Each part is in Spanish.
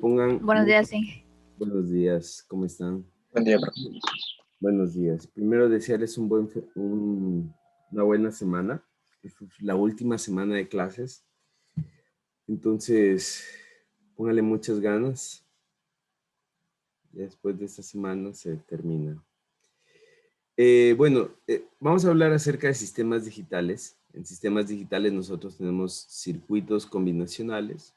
Pongan Buenos días, sí. buenos días, ¿cómo están? Buen día, profe. Buenos días. Primero desearles una buena semana. Es la última semana de clases. Entonces, póngale muchas ganas. Después de esta semana se termina. Vamos a hablar acerca de sistemas digitales. En sistemas digitales nosotros tenemos circuitos combinacionales.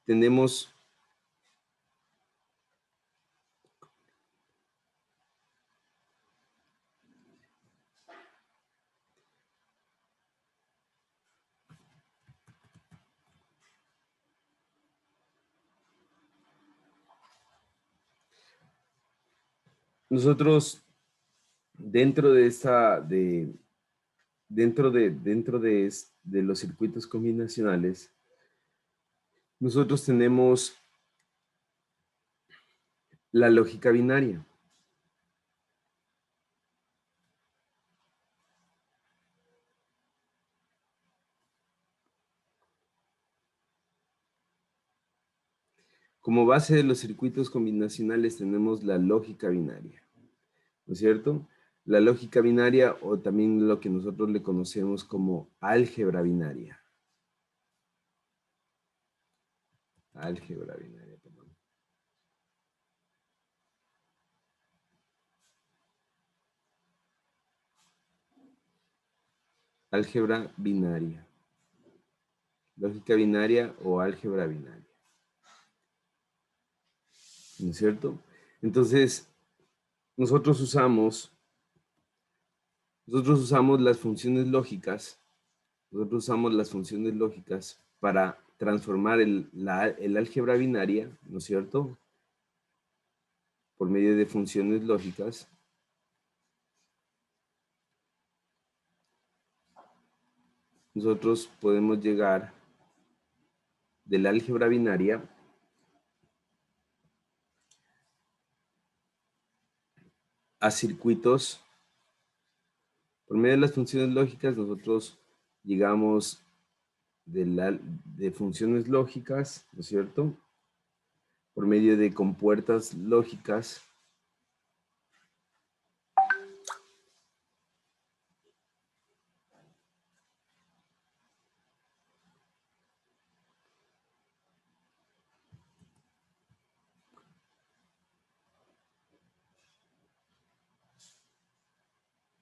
Tenemos nosotros dentro de los circuitos combinacionales, nosotros tenemos la lógica binaria. Como base de los circuitos combinacionales tenemos la lógica binaria, ¿no es cierto? La lógica binaria, o también lo que nosotros le conocemos como álgebra binaria. Álgebra binaria, perdón. Álgebra binaria. Lógica binaria o álgebra binaria. ¿No es cierto? Entonces, nosotros usamos las funciones lógicas. Nosotros usamos las funciones lógicas para transformar el álgebra binaria, ¿no es cierto? Por medio de funciones lógicas. Nosotros podemos llegar del álgebra binaria a circuitos. Por medio de las funciones lógicas, nosotros llegamos de funciones lógicas, ¿no es cierto? Por medio de compuertas lógicas.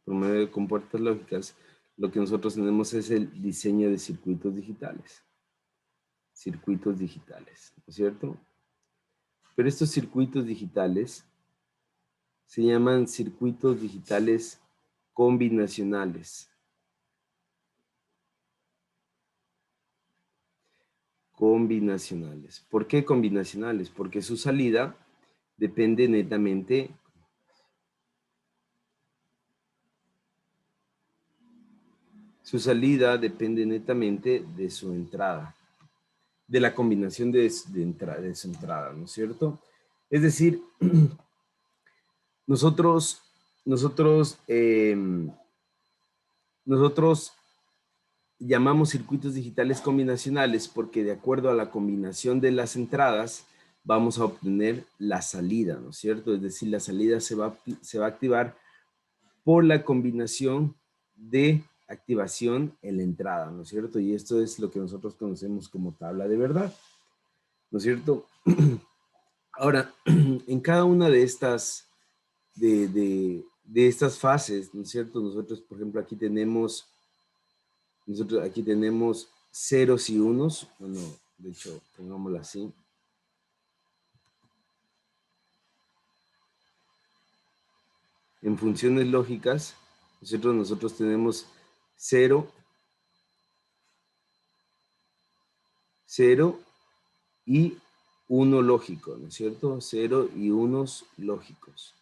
Por medio de compuertas lógicas, lo que nosotros tenemos es el diseño de circuitos digitales. Circuitos digitales, ¿no es cierto? Pero estos circuitos digitales se llaman circuitos digitales combinacionales. Combinacionales. ¿Por qué combinacionales? Porque su salida depende netamente de su entrada, de la combinación de su entrada, ¿no es cierto? Es decir, nosotros llamamos circuitos digitales combinacionales porque de acuerdo a la combinación de las entradas vamos a obtener la salida, ¿no es cierto? Es decir, la salida se va a activar por la combinación de activación en la entrada, ¿no es cierto? Y esto es lo que nosotros conocemos como tabla de verdad, ¿no es cierto? Ahora, en cada una de estas, de estas fases, ¿no es cierto? Nosotros, por ejemplo, aquí tenemos ceros y unos. Bueno, de hecho, pongámoslo así. En funciones lógicas, nosotros tenemos 0, 0 y 1 lógico, ¿no es cierto? 0 y unos lógicos.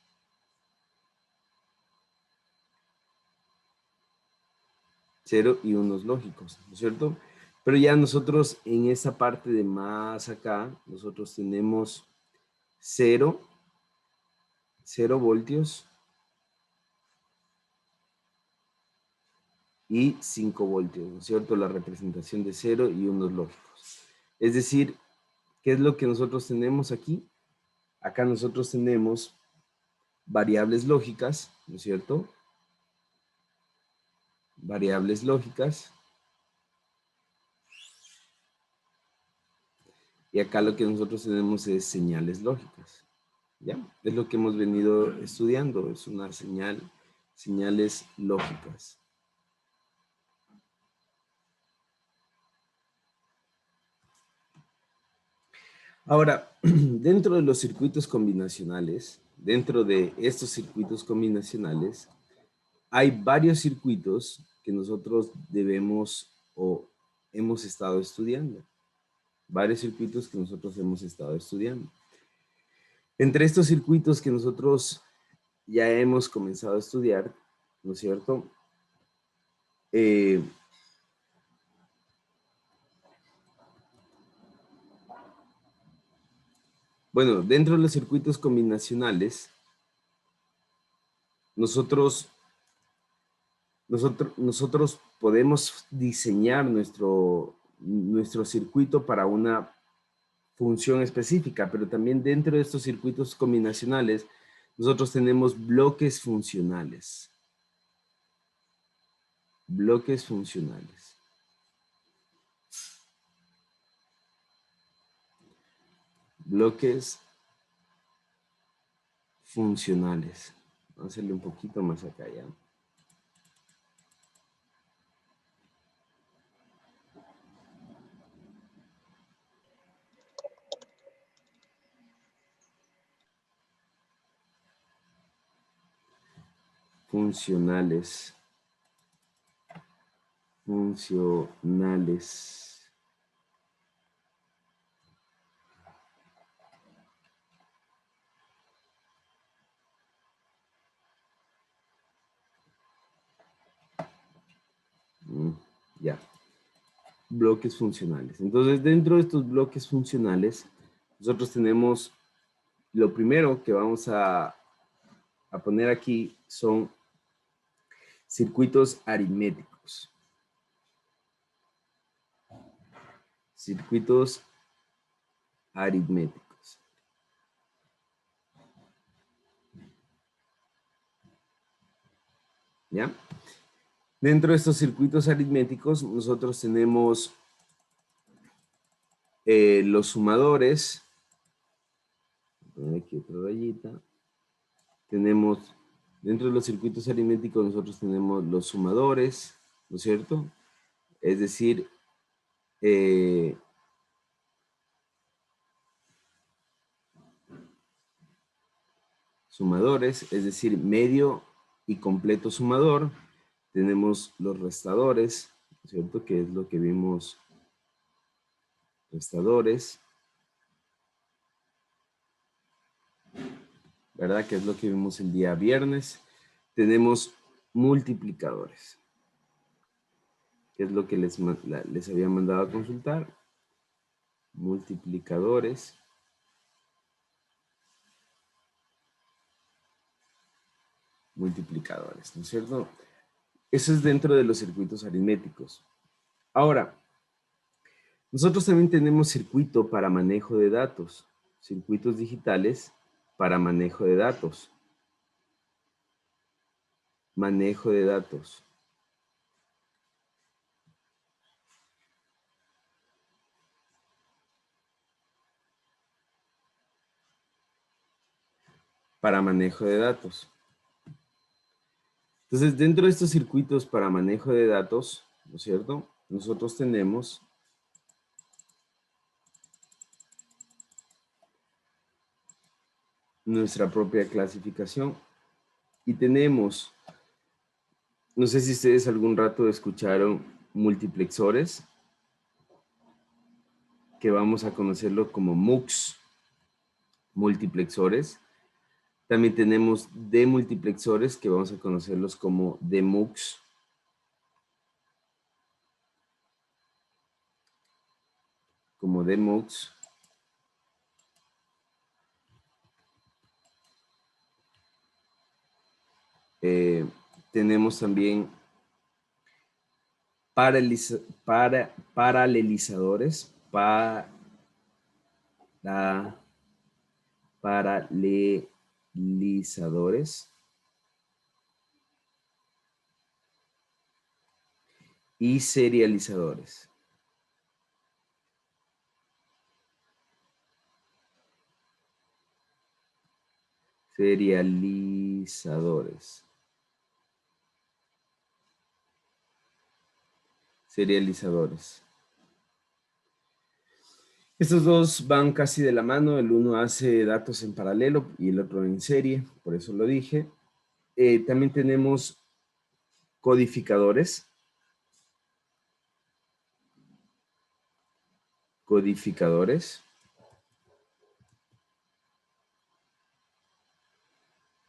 0 y unos lógicos, ¿no es cierto? Pero ya nosotros en esa parte de más acá, nosotros tenemos 0 voltios, y 5 voltios, ¿no es cierto? La representación de 0 y unos lógicos. Es decir, ¿qué es lo que nosotros tenemos aquí? Acá nosotros tenemos variables lógicas, ¿no es cierto? Variables lógicas. Y acá lo que nosotros tenemos es señales lógicas. ¿Ya? Es lo que hemos venido estudiando, es una señales lógicas. Ahora, dentro de los circuitos combinacionales, dentro de estos circuitos combinacionales, hay varios circuitos que nosotros debemos o hemos estado estudiando. Varios circuitos que nosotros hemos estado estudiando. Entre estos circuitos que nosotros ya hemos comenzado a estudiar, ¿no es cierto? Bueno, dentro de los circuitos combinacionales, nosotros podemos diseñar nuestro circuito para una función específica, pero también dentro de estos circuitos combinacionales, nosotros tenemos bloques funcionales. Bloques funcionales. Bloques funcionales. Vamos a hacerle un poquito más acá ya. Funcionales. Funcionales. Ya. Bloques funcionales. Entonces, dentro de estos bloques funcionales, nosotros tenemos, lo primero que vamos a poner aquí son circuitos aritméticos. Circuitos aritméticos. ¿Ya? Dentro de estos circuitos aritméticos, nosotros tenemos los sumadores. Aquí otra rayita. Tenemos, dentro de los circuitos aritméticos, nosotros tenemos los sumadores, ¿no es cierto? Es decir, sumadores, es decir, medio y completo sumador. Tenemos los restadores, ¿no es cierto? Que es lo que vimos, restadores, ¿verdad? Que es lo que vimos el día viernes. Tenemos multiplicadores, que es lo que les había mandado a consultar. Multiplicadores. Multiplicadores, ¿no es cierto? Eso es dentro de los circuitos aritméticos. Ahora, nosotros también tenemos circuito para manejo de datos, circuitos digitales para manejo de datos. Manejo de datos. Para manejo de datos. Entonces, dentro de estos circuitos para manejo de datos, ¿no es cierto? Nosotros tenemos nuestra propia clasificación y tenemos, no sé si ustedes algún rato escucharon multiplexores, que vamos a conocerlo como MUX, multiplexores. También tenemos demultiplexores, que vamos a conocerlos como demux. Como demux. Tenemos también paralelizadores, paralelizadores y serializadores. Serializadores. Serializadores. Estos dos van casi de la mano, el uno hace datos en paralelo y el otro en serie, por eso lo dije. También tenemos codificadores. Codificadores.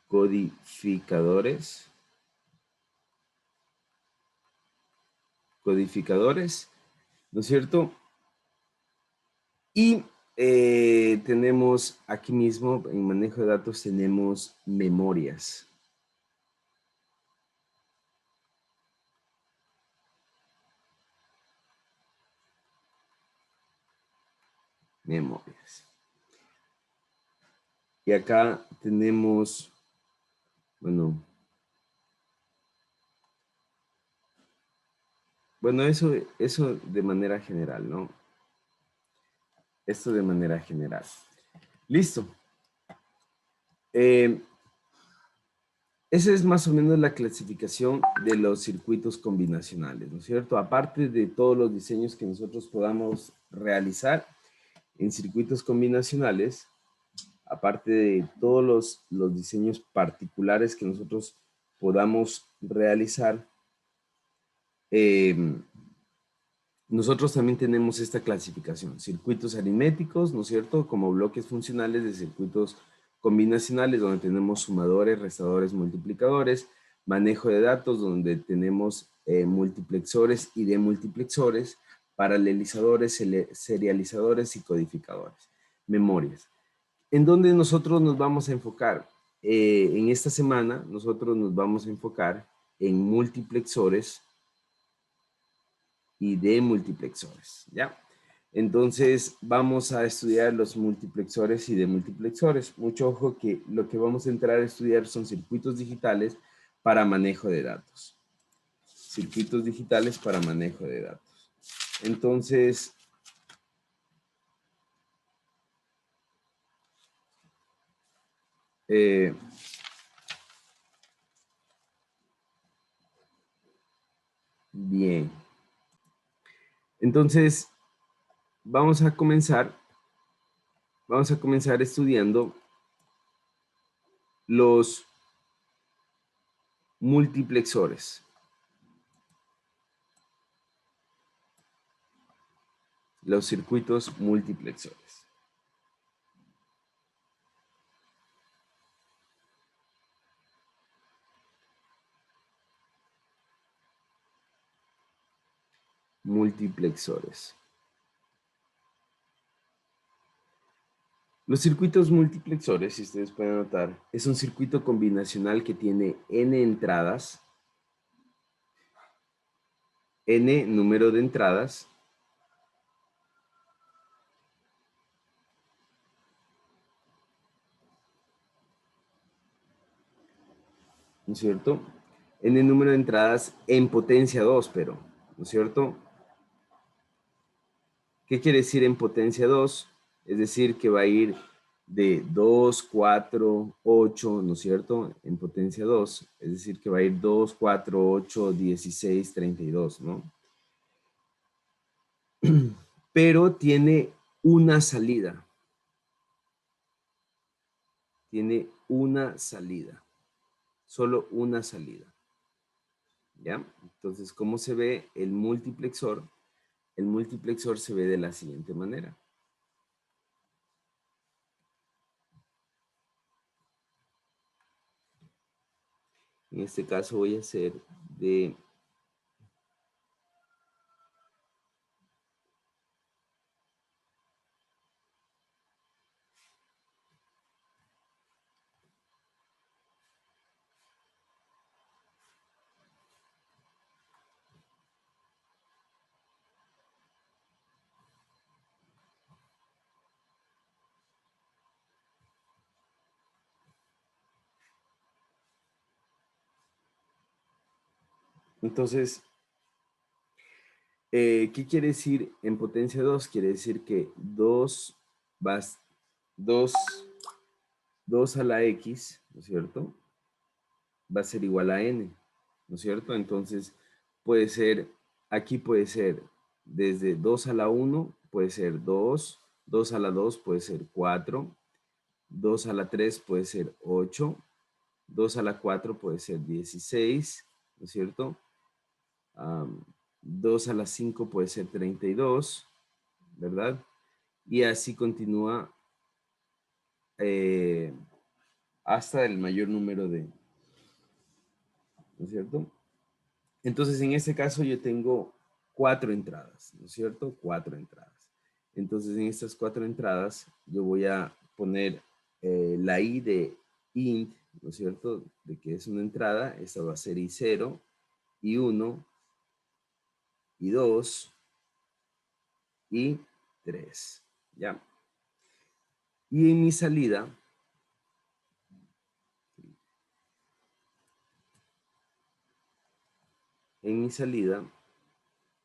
Codificadores. Codificadores, ¿no es cierto? Y tenemos aquí mismo, en manejo de datos, tenemos memorias. Memorias. Y acá tenemos, bueno, eso de manera general, ¿no? Esto de manera general. Listo. Esa es más o menos la clasificación de los circuitos combinacionales, ¿no es cierto? Aparte de todos los diseños que nosotros podamos realizar en circuitos combinacionales, aparte de todos los diseños particulares que nosotros podamos realizar, nosotros también tenemos esta clasificación, circuitos aritméticos, ¿no es cierto? Como bloques funcionales de circuitos combinacionales, donde tenemos sumadores, restadores, multiplicadores, manejo de datos, donde tenemos multiplexores y demultiplexores, paralelizadores, serializadores y codificadores, memorias. ¿En dónde nosotros nos vamos a enfocar? En esta semana nosotros nos vamos a enfocar en multiplexores y de multiplexores, ¿ya? Entonces vamos a estudiar los multiplexores y de multiplexores. Mucho ojo que lo que vamos a entrar a estudiar son circuitos digitales para manejo de datos. Circuitos digitales para manejo de datos. Entonces, bien. Entonces, vamos a comenzar estudiando los multiplexores. Los circuitos multiplexores. Multiplexores. Los circuitos multiplexores, si ustedes pueden notar, es un circuito combinacional que tiene n entradas, n número de entradas, ¿no es cierto? N número de entradas en potencia 2, pero, ¿no es cierto? ¿Qué quiere decir en potencia 2? Es decir, que va a ir de 2, 4, 8, ¿no es cierto? En potencia 2, es decir, que va a ir 2, 4, 8, 16, 32, ¿no? Pero tiene una salida. Tiene una salida. Solo una salida. ¿Ya? Entonces, ¿cómo se ve el multiplexor? El multiplexor se ve de la siguiente manera. En este caso voy a hacer de Entonces, ¿qué quiere decir en potencia 2? Quiere decir que 2 a la x, ¿no es cierto? Va a ser igual a n, ¿no es cierto? Entonces, puede ser, aquí puede ser desde 2 a la 1, puede ser 2, 2 a la 2 puede ser 4, 2 a la 3 puede ser 8, 2 a la 4 puede ser 16, ¿no es cierto? 2 a la 5 puede ser 32, ¿verdad? Y así continúa hasta el mayor número de, ¿no es cierto? Entonces, en este caso yo tengo 4 entradas, ¿no es cierto? 4 entradas. Entonces, en estas 4 entradas yo voy a poner la i de int, ¿no es cierto? De que es una entrada, esta va a ser i0, i1, i2, i3, ¿ya? Y en mi salida,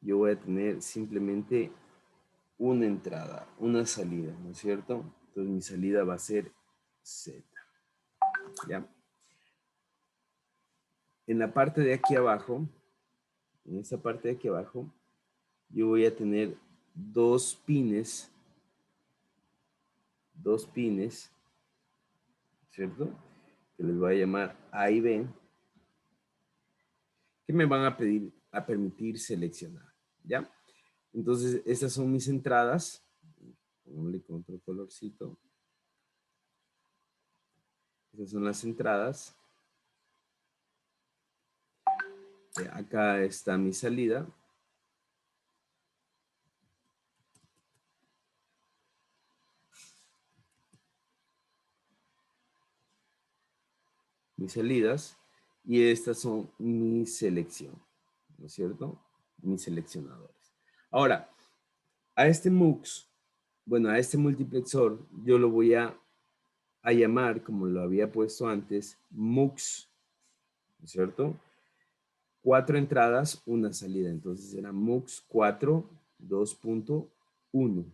yo voy a tener simplemente una entrada, una salida, ¿no es cierto? Entonces mi salida va a ser Z, ¿ya? En la parte de aquí abajo, en esta parte de aquí abajo, yo voy a tener dos pines, ¿cierto? Que les voy a llamar A y B, que me van a permitir seleccionar, ¿ya? Entonces, estas son mis entradas. Pongámosle con otro colorcito. Estas son las entradas. Acá está mi salida. Mis salidas. Y estas son mi selección, ¿no es cierto? Mis seleccionadores. Ahora, a este MUX, bueno, a este multiplexor, yo lo voy a llamar, como lo había puesto antes, MUX, ¿no es cierto? 4 entradas, una salida. Entonces será MUX 4, 2.1.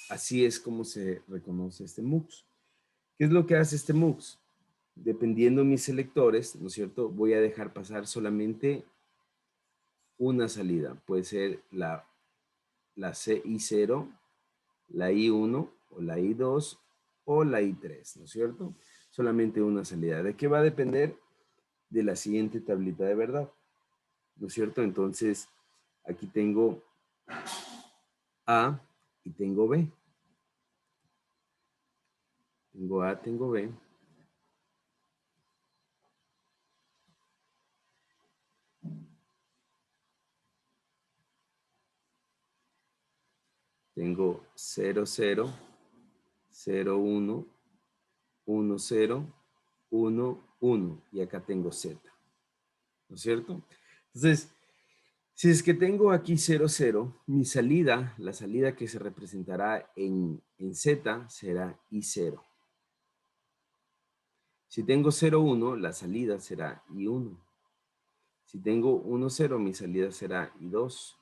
Así es como se reconoce este MUX. ¿Qué es lo que hace este MUX? Dependiendo de mis selectores, ¿no es cierto? Voy a dejar pasar solamente una salida. Puede ser la I0, la I1 o la I2 o la I3, ¿no es cierto? Solamente una salida. ¿De qué va a depender? De la siguiente tablita de verdad, ¿no es cierto? Entonces, aquí tengo A y tengo B. Tengo A, tengo B. Tengo 0, 0, 0, 1, 1, 0, 1, 1. Y acá tengo Z, ¿no es cierto? Entonces, si es que tengo aquí 0, 0, mi salida, la salida que se representará en Z será I0. Si tengo 0, 1, la salida será I1. Si tengo 1, 0, mi salida será I2.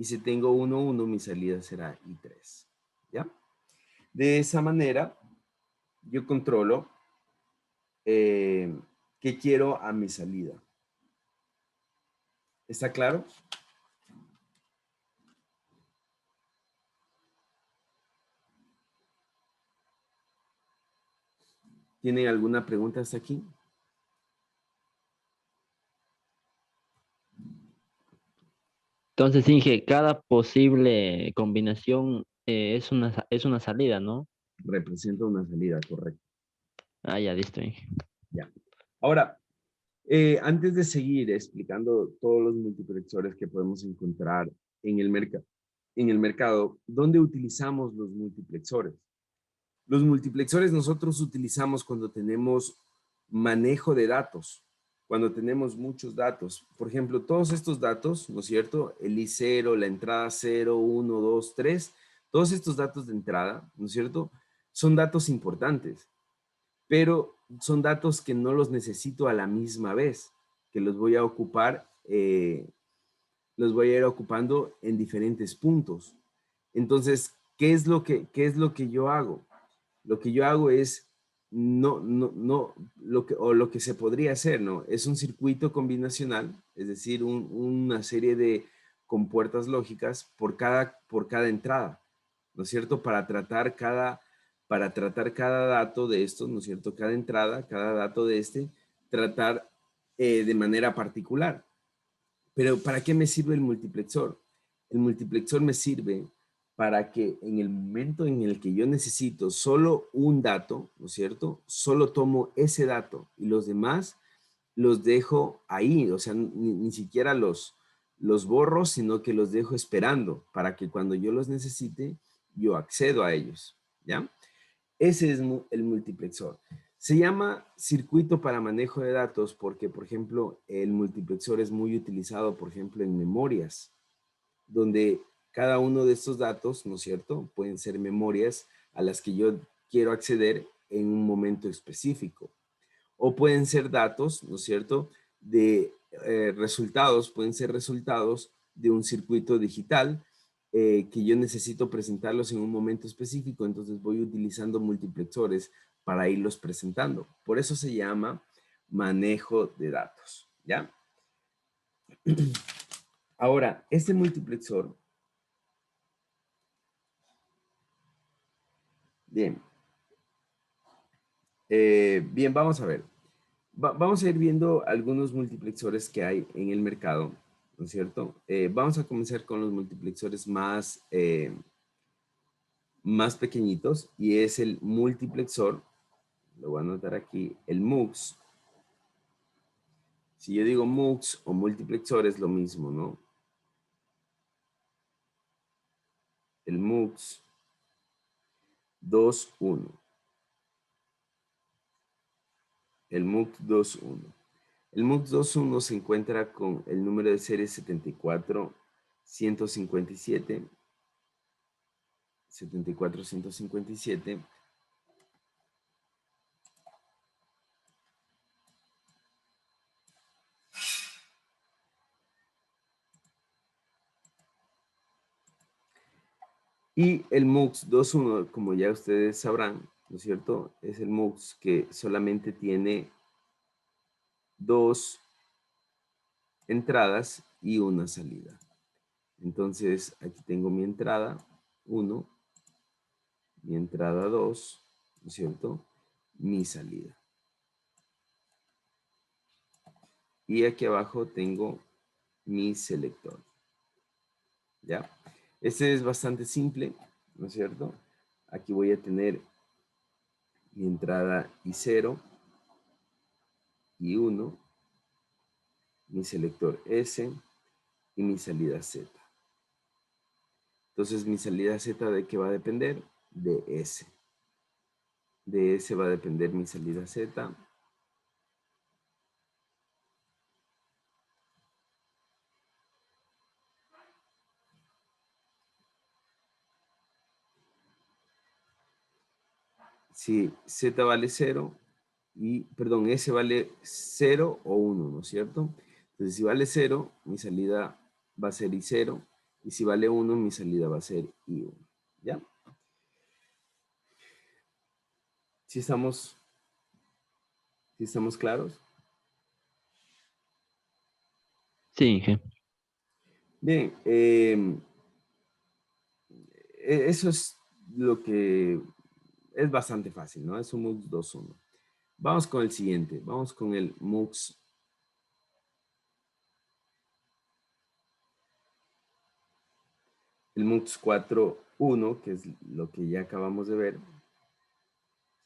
Y si tengo 1, 1, mi salida será I3. ¿Ya? De esa manera, yo controlo qué quiero a mi salida. ¿Está claro? ¿Tienen alguna pregunta hasta aquí? Entonces, Inge, cada posible combinación es una salida, ¿no? Representa una salida, correcto. Ah, ya, listo, Inge. Ya. Ahora, antes de seguir explicando todos los multiplexores que podemos encontrar en el mercado, ¿dónde utilizamos los multiplexores? Los multiplexores nosotros utilizamos cuando tenemos manejo de datos, cuando tenemos muchos datos. Por ejemplo, todos estos datos, ¿no es cierto? El I0, la entrada 0, 1, 2, 3, todos estos datos de entrada, ¿no es cierto? Son datos importantes, pero son datos que no los necesito a la misma vez, que los voy a ocupar los voy a ir ocupando en diferentes puntos. Entonces, ¿qué es lo que yo hago? Lo que yo hago es, no, lo que se podría hacer, ¿no? Es un circuito combinacional, es decir, una serie de compuertas lógicas por cada entrada, ¿no es cierto? Para tratar cada dato de estos, ¿no es cierto? Cada entrada, cada dato de tratar de manera particular. Pero ¿para qué me sirve el multiplexor? El multiplexor me sirve para que en el momento en el que yo necesito solo un dato, ¿no es cierto? Solo tomo ese dato y los demás los dejo ahí, o sea, ni siquiera los borro, sino que los dejo esperando para que cuando yo los necesite, yo accedo a ellos, ¿ya? Ese es el multiplexor. Se llama circuito para manejo de datos porque, por ejemplo, el multiplexor es muy utilizado, por ejemplo, en memorias, donde cada uno de estos datos, ¿no es cierto?, pueden ser memorias a las que yo quiero acceder en un momento específico. O pueden ser datos, ¿no es cierto?, de resultados, pueden ser resultados de un circuito digital que yo necesito presentarlos en un momento específico, entonces voy utilizando multiplexores para irlos presentando. Por eso se llama manejo de datos, ¿ya? Ahora, este multiplexor, bien, bien, vamos a ver. Vamos a ir viendo algunos multiplexores que hay en el mercado, ¿no es cierto? Vamos a comenzar con los multiplexores más pequeñitos y es el multiplexor, lo voy a anotar aquí, el MUX. Si yo digo MUX o multiplexor es lo mismo, ¿no? El MUX 2.1. El MUX 2.1. El MUX 2.1 se encuentra con el número de serie 74157. 74157. Y el MUX 2.1, como ya ustedes sabrán, ¿no es cierto? Es el MUX que solamente tiene dos entradas y una salida. Entonces, aquí tengo mi entrada 1, mi entrada 2, ¿no es cierto? Mi salida. Y aquí abajo tengo mi selector. ¿Ya? Este es bastante simple, ¿no es cierto? Aquí voy a tener mi entrada I0, I1, mi selector S y mi salida Z. Entonces, mi salida Z, ¿de qué va a depender? De S. De S va a depender mi salida Z. Si Z vale 0, perdón, S vale 0 o 1, ¿no es cierto? Entonces, si vale 0, mi salida va a ser I0. Y si vale 1, mi salida va a ser I1. ¿Ya? ¿Sí estamos claros? Sí, Inge. Bien, eso es lo que es bastante fácil, ¿no? Es un MUX 2.1. Vamos con el siguiente. Vamos con el MUX. El MUX 4.1, que es lo que ya acabamos de ver.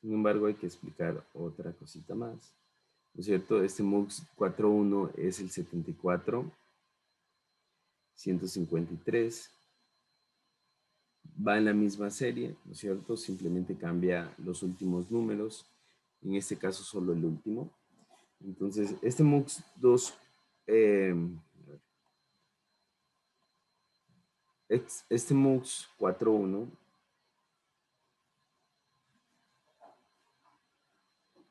Sin embargo, hay que explicar otra cosita más. ¿No es cierto? Este MUX 4.1 es el 74.153. Va en la misma serie, ¿no es cierto? Simplemente cambia los últimos números. En este caso, solo el último. Entonces, este MUX 2, este MUX 4.1,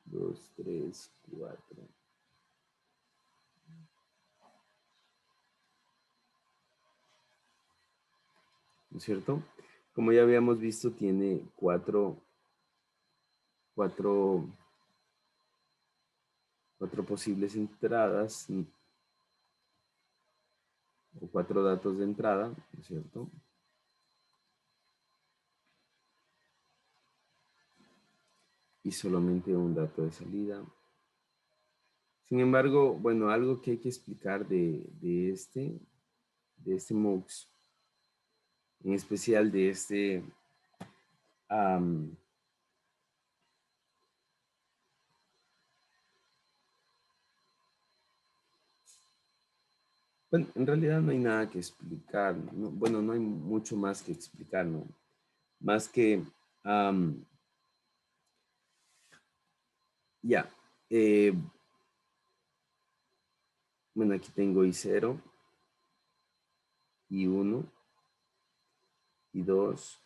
2, 3, 4. ¿no es cierto? Como ya habíamos visto, tiene cuatro posibles entradas o 4 datos de entrada, ¿no es cierto? Y solamente un dato de salida. Sin embargo, bueno, algo que hay que explicar de este MUX, en especial de este bueno, en realidad no hay nada que explicar, ¿no? Bueno, no hay mucho más que explicar, ¿no? Más que, ya, bueno, aquí tengo I0, I1, I2,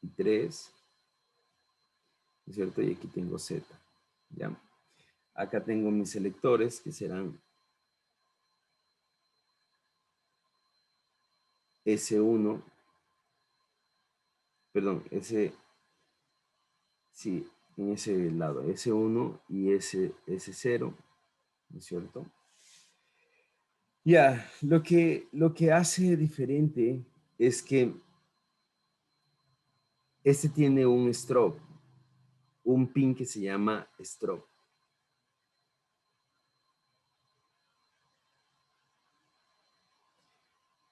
I3, ¿no es cierto? Y aquí tengo Z, ¿ya? Acá tengo mis selectores que serán S1, perdón, sí, en ese lado, S1 y S0, ¿no es cierto? Ya, lo que hace diferente es que este tiene un strobe, un pin que se llama strobe.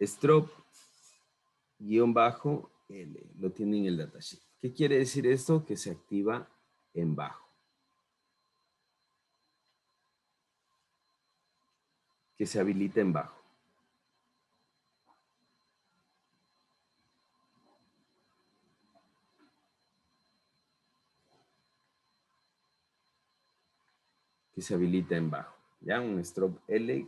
Strobe -L, lo tiene en el datasheet. ¿Qué quiere decir esto? Que se activa en bajo. Que se habilita en bajo. Que se habilita en bajo. ¿Ya? Un strobe L,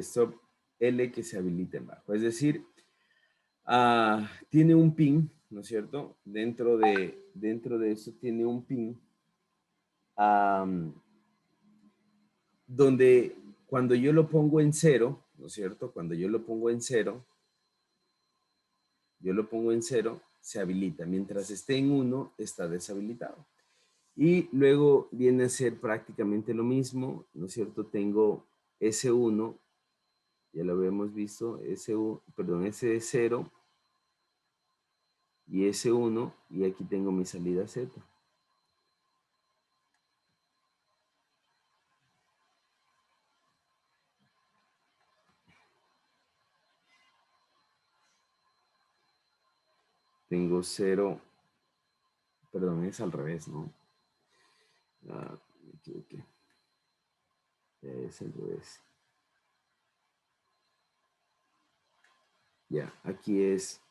strobe L que se habilita en bajo. Es decir, tiene un pin, ¿no es cierto? Dentro de eso tiene un pin donde cuando yo lo pongo en cero, ¿no es cierto? Cuando yo lo pongo en cero, se habilita. Mientras esté en 1, está deshabilitado. Y luego viene a ser prácticamente lo mismo, ¿no es cierto? Tengo S1, ya lo habíamos visto, S0 y S1, y aquí tengo mi salida Z. Tengo 0, perdón, es al revés, ¿no? Me equivoqué. Es al revés. Ya, aquí es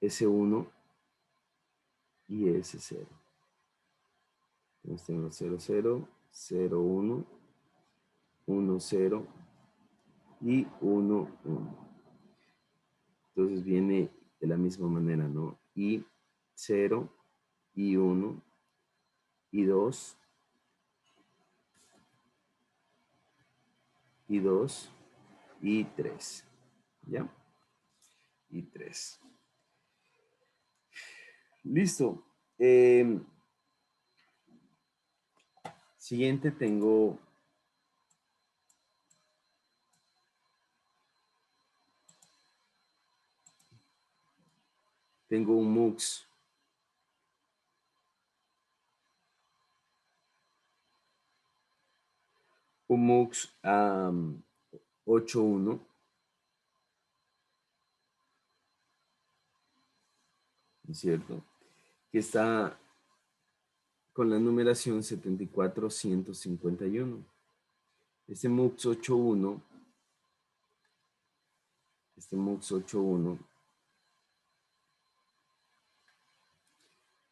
S1 y S0. Entonces tengo 0, 0, 0, 1, 1, 0 y 1, 1. Entonces viene de la misma manera, ¿no? Y 0, y 1, y 2, y 2, y 3. ¿Ya? Y 3. Listo. Siguiente tengo un MUX. Un MUX 8.1. ¿No es cierto? Que está con la numeración 74151. Este MUX 8.1,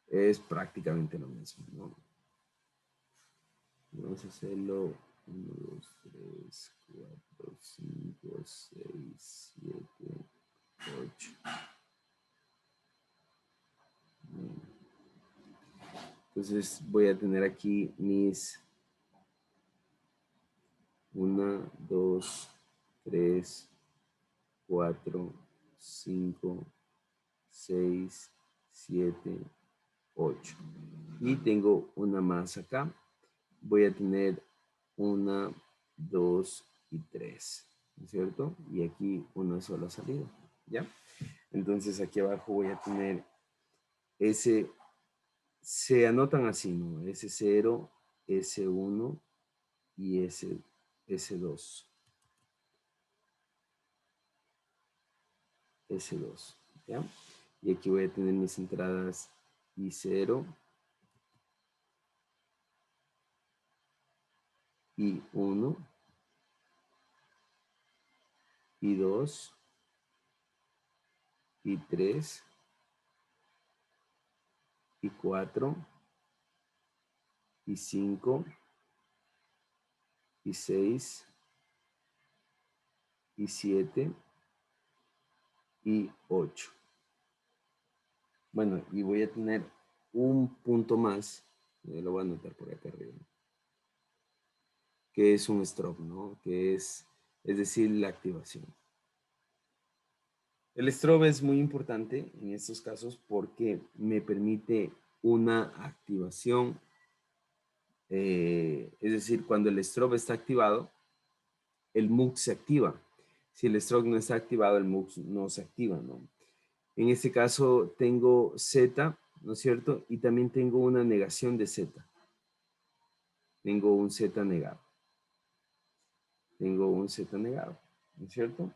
es prácticamente lo mismo, ¿no? Vamos a hacerlo 1, 2, 3, 4, 5, 6, 7, 8. Entonces voy a tener aquí mis 1, 2, 3, 4, 5, 6, 7, 8. Y tengo una más acá. Voy a tener 1, 2 y 3, ¿no es cierto? Y aquí una sola salida, ¿ya? Entonces aquí abajo voy a tener ese, se anotan así, ¿no? S0, S1 y S2. S2, ¿ya? Y aquí voy a tener mis entradas I0, I1, I2, I3, I4, I5, I6, I7, I8. Bueno, y voy a tener un punto más, lo voy a anotar por acá arriba, que es un strobe, ¿no? Que es decir, la activación. El strobe es muy importante en estos casos porque me permite una activación, es decir, cuando el strobe está activado, el MUX se activa. Si el strobe no está activado, el MUX no se activa, ¿no? En este caso tengo Z, ¿no es cierto? Y también tengo una negación de Z. Tengo un Z negado. Tengo un Z negado, ¿no es cierto?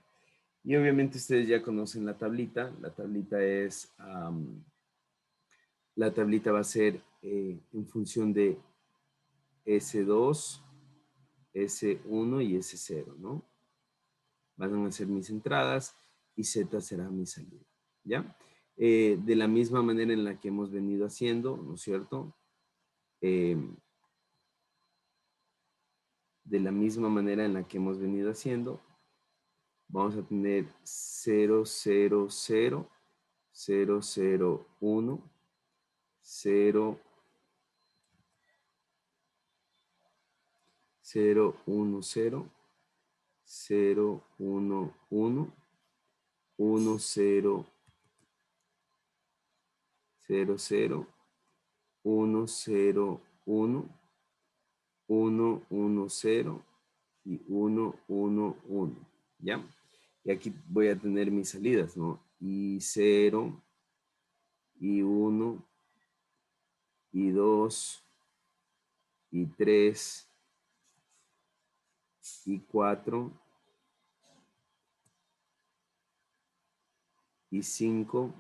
Y obviamente ustedes ya conocen la tablita. La tablita es, la tablita va a ser en función de S2, S1 y S0, ¿no? Van a ser mis entradas y Z será mi salida, ¿ya? De la misma manera en la que hemos venido haciendo, ¿no es cierto? De la misma manera en la que hemos venido haciendo, vamos a tener 0, 0, 0, 0, 0, 1, 0, 0, 1, 0, 0, 1, 1, 1, 0, 0, 0, 1, 0, 1, 1, 1, 0 y 1, 1, 1, ¿ya? Y aquí voy a tener mis salidas, ¿no? Y 0, y 1, y 2, y 3, y 4, y 5,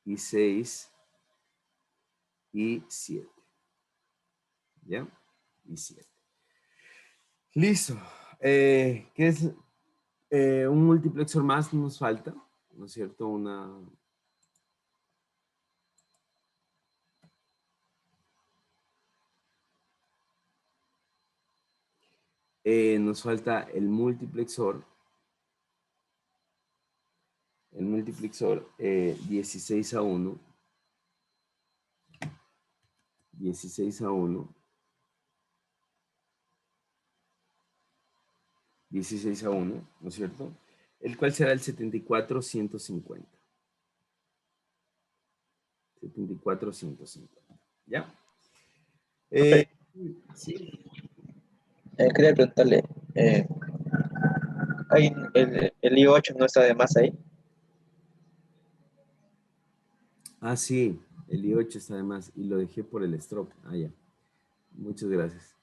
y 6, y 7, ¿ya? Y 7. Listo. ¿Qué es? Un multiplexor más nos falta, ¿no es cierto? Nos falta el multiplexor 16 a 1, 16 a 1, 16 a 1, ¿no es cierto? El cual será el 74-150. 74-150, ¿ya? Profe, Sí. quería preguntarle, el I8 no está de más ahí. Ah, sí, el I8 está de más y lo dejé por el strobe. Ah, ya. Muchas gracias.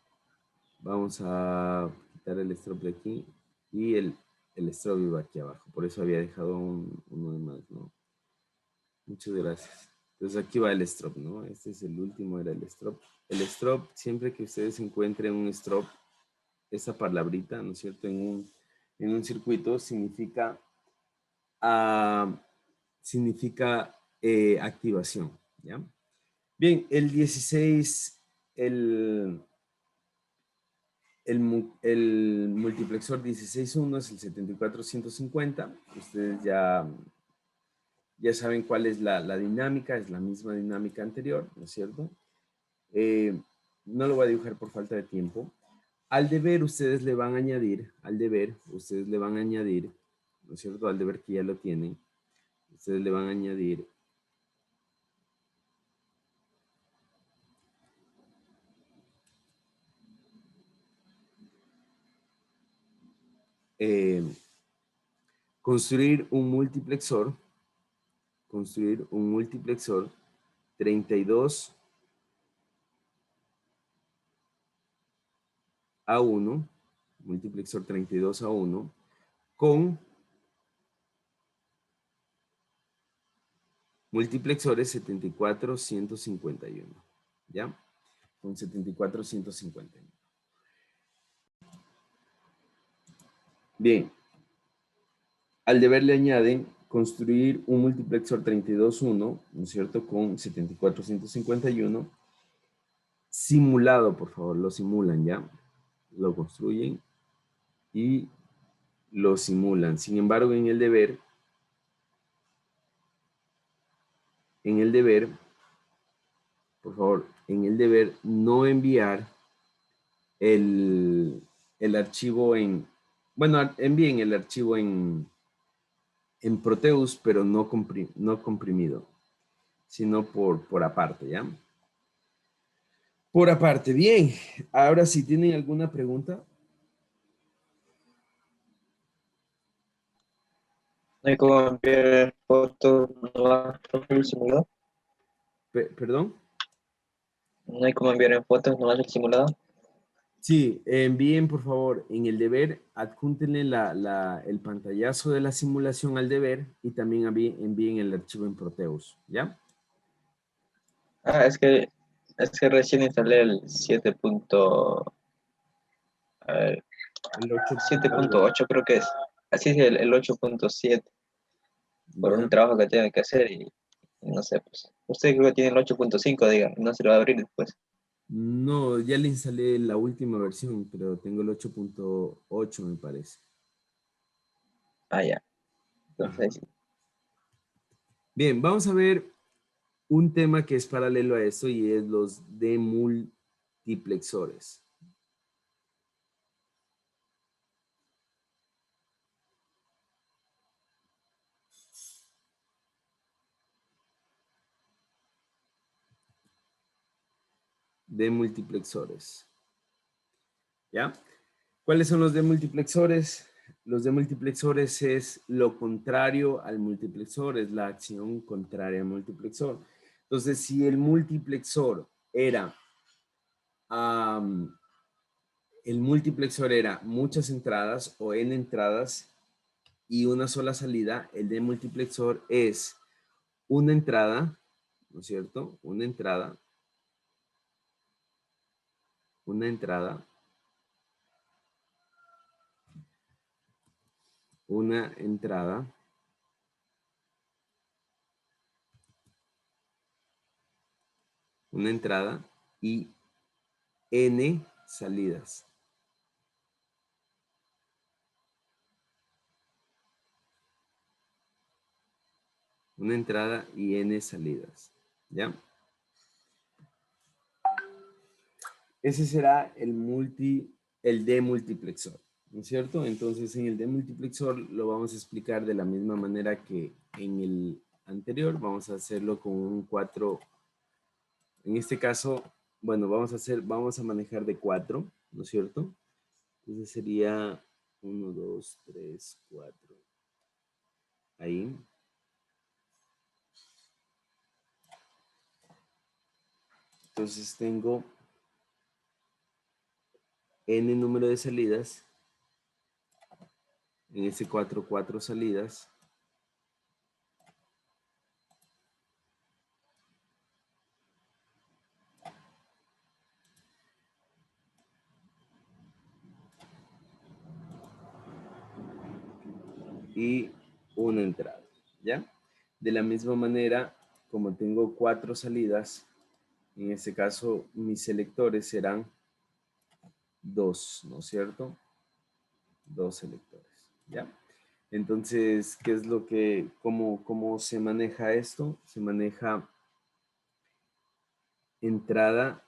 Vamos a quitar el strobe de aquí y el strobe iba aquí abajo. Por eso había dejado uno de más, ¿no? Muchas gracias. Entonces aquí va el strobe, ¿no? Este es el último, era el strobe. El strobe, siempre que ustedes encuentren un strobe, esa palabrita, ¿no es cierto? En un circuito significa, significa activación, ¿ya? Bien, el 16, el multiplexor 16.1 es el 74-150. Ustedes ya saben cuál es la dinámica, es la misma dinámica anterior, ¿no es cierto? No lo voy a dibujar por falta de tiempo. Al deber, ustedes le van a añadir, ¿no es cierto? Al deber que ya lo tienen, ustedes le van a añadir construir un multiplexor 32 a 1, multiplexor 32 a 1, con multiplexores 74-151, ¿ya? Con 74-151. Bien, al deber le añaden construir un multiplexor 32.1, ¿no es cierto? Con 74-151, simulado, por favor, lo simulan ya, lo construyen y lo simulan. Sin embargo, en el deber, por favor, en el deber no enviar el archivo en, bueno, envíen el archivo en Proteus, pero no comprimido, sino por aparte, ¿ya? Por aparte, bien. Ahora, si tienen alguna pregunta. No hay como enviar fotos nomás el simulado. Perdón. No hay como enviar en fotos nomás el simulado. Sí, envíen por favor en el deber, adjúntenle el pantallazo de la simulación al deber y también envíen el archivo en Proteus, ¿ya? Ah, es que recién instalé el 7. A ver, El 8. siete punto algo. ocho creo que es. Así es el 8.7 por ¿Ya? un trabajo que tengo que hacer y no sé, pues. Usted creo que tiene el 8.5 diga, no se lo va a abrir después. No, ya le instalé la última versión, pero tengo el 8.8 me parece. Ah, ya. Ajá. Entonces, sí. Bien, vamos a ver un tema que es paralelo a esto y es los demultiplexores. Demultiplexores. ¿Ya? ¿Cuáles son los demultiplexores? Los demultiplexores es lo contrario al multiplexor, es la acción contraria al multiplexor. Entonces, si el multiplexor era muchas entradas o n entradas y una sola salida, el demultiplexor es una entrada, ¿no es cierto? Una entrada, una entrada, una entrada, una entrada y n salidas. Una entrada y n salidas. ¿Ya? Ese será el demultiplexor, ¿no es cierto? Entonces, en el demultiplexor lo vamos a explicar de la misma manera que en el anterior. Vamos a hacerlo con un 4. En este caso, bueno, vamos a manejar de 4, ¿no es cierto? Entonces sería 1, 2, 3, 4. Ahí. Entonces tengo n número de salidas. En este 4 salidas. Y una entrada, ¿ya? De la misma manera, como tengo 4 salidas, en este caso mis selectores serán 2, ¿no es cierto? 2 selectores, ¿ya? Entonces, ¿qué es cómo se maneja esto? Se maneja entrada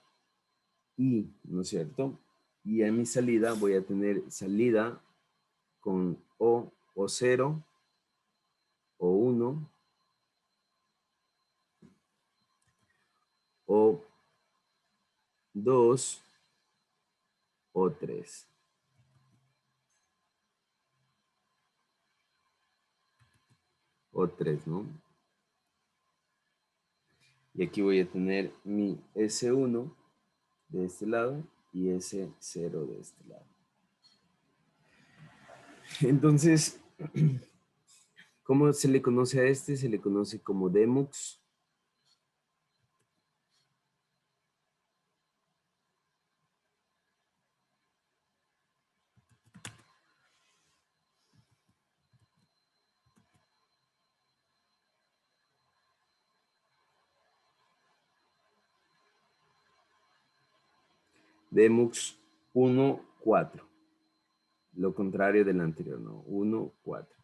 y, ¿no es cierto? Y a mi salida voy a tener salida con o 0 2 o 3. O 3, ¿no? Y aquí voy a tener mi S1 de este lado y S0 de este lado. Entonces, ¿cómo se le conoce a este? Se le conoce como Demux. Demux 1, 4. Lo contrario del anterior, ¿no? 1, 4.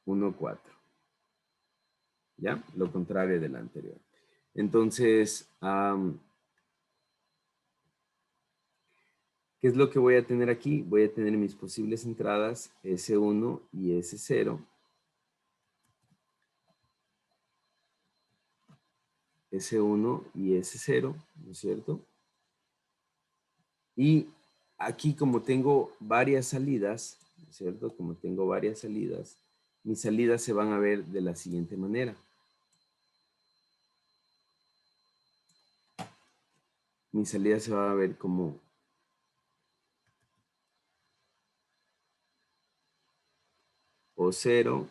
1, 4. ¿Ya? Lo contrario del anterior. Entonces, ¿qué es lo que voy a tener aquí? Voy a tener mis posibles entradas S1 y S0. S1 y S0, ¿no es cierto? Y aquí como tengo varias salidas, ¿no es cierto? Como tengo varias salidas, mis salidas se van a ver de la siguiente manera. Mi salida se va a ver como o 0,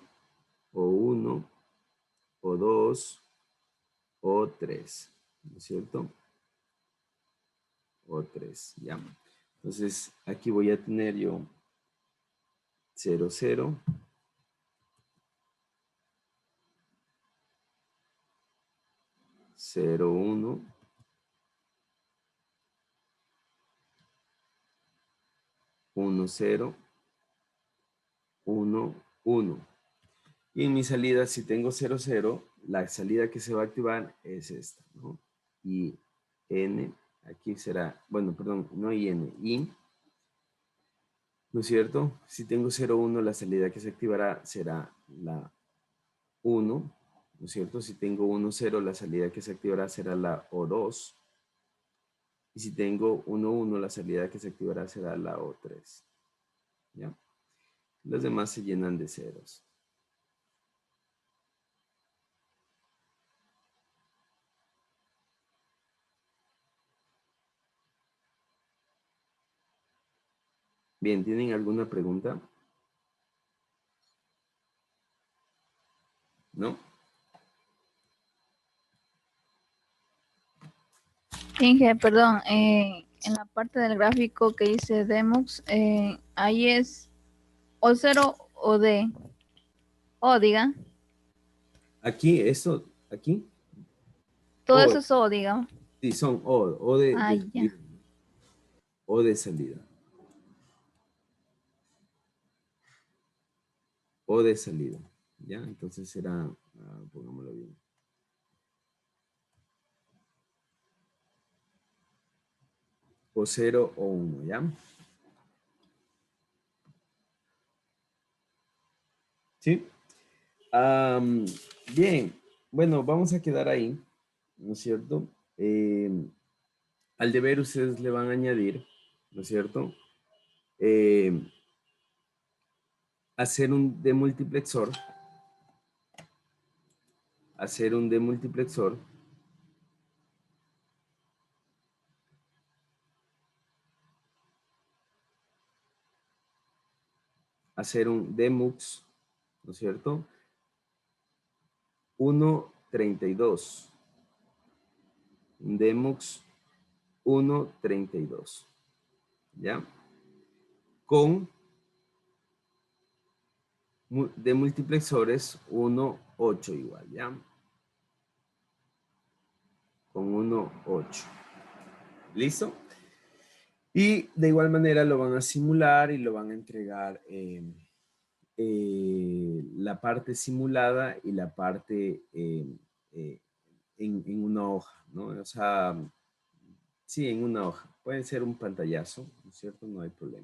o 1, o 2, o 3, ¿no es cierto? O 3, ya. Entonces, aquí voy a tener yo 0, 0, 0, 1, 1, 0, 1, 1. Y en mi salida, si tengo 0, 0, la salida que se va a activar es esta, ¿no? Y N, aquí será, bueno, perdón, no I, N, I, ¿no es cierto? Si tengo 0, 1, la salida que se activará será la 1, ¿no es cierto? Si tengo 1, 0, la salida que se activará será la O2. Y si tengo 1, 1, la salida que se activará será la O3. ¿Ya? Los demás se llenan de ceros. Bien, ¿tienen alguna pregunta? ¿No? Inge, perdón, en la parte del gráfico que dice Demux, ahí es O0 o D. O, diga. Aquí, esto, aquí. Todo O, eso es O, diga. sí, son O Ah, de ya. salida. O de salida. O de salida. ¿Ya? Entonces será, pongámoslo bien. O 0 o 1, ¿ya? ¿Sí? Bien, bueno, vamos a quedar ahí, ¿no es cierto? Al deber ustedes le van a añadir, ¿no es cierto? Hacer un demultiplexor. Hacer un demultiplexor. Hacer un demux, ¿no es cierto? 1.32. Un demux 1.32. ¿Ya? Con de multiplexores 1.8 igual, ¿ya? Con 1.8. ¿Listo? Y de igual manera lo van a simular y lo van a entregar la parte simulada y la parte en una hoja, ¿no? O sea, sí, en una hoja. Puede ser un pantallazo, ¿no es cierto? No hay problema.